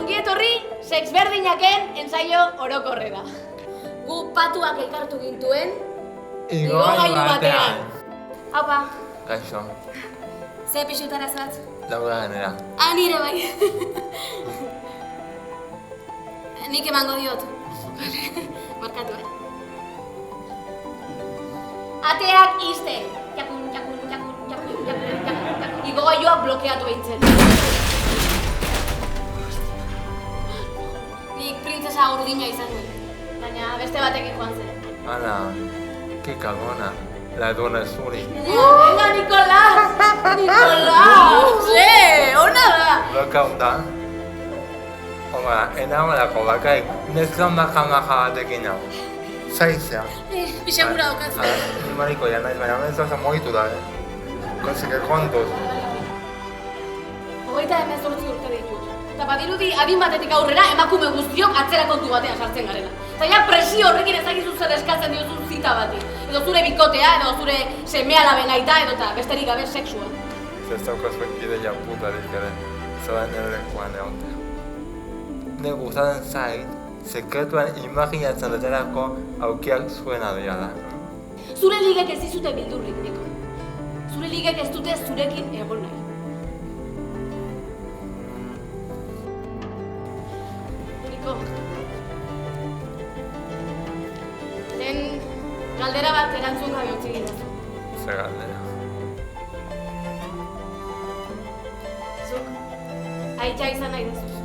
Ongi etorri, sex berdinaken ensaio orokorrera. Gu patuak elkartu gintuen, igogailu batean. Haupa. Kaixo. Ze pixutara zoaz? Laura genera. Nire bai. Nik emango diot. Barkatu, Ateak izten. Jakun. Igogailuak blokeatu behintzen. Nik printzesa urdina izan duen. Baina beste batekin joan zen. Hala, que cagona. La dona zuri. Venga, Nicolás! Nicolás! Ona da! Loka onda. Oma, enamorako bakaik, nezkan baka batekin hau. Zaizea. Pixegura daukaz. Ni mariko ya naiz, baina ez oso mogitu da, Konsike kontuz. 38 urte ditut. Eta badirudi adin batetik aurrera emakume guztiok atzera kontu batean sartzen garela. Eta ja presio horrekin ezakizu zer eskatzen diozun zita bati. Edo zure bikotea, edo zure seme-alaben aita, edo eta besterik gabe sexua. Zestauko zuen ideia putarik ere, zoen erlekuan egotea. Ne gustatzen zait, sekretuan imaginatzen dutelako aukiak zuena dira. Zure ligek ez dizute bildurrik, Niko. Zure ligek ez dute zurekin egon nahi. Niko. Lehen galdera bat erantzun gabe utzi ginezu. Ze galdera. Zuk, aitza izan nahi duzu.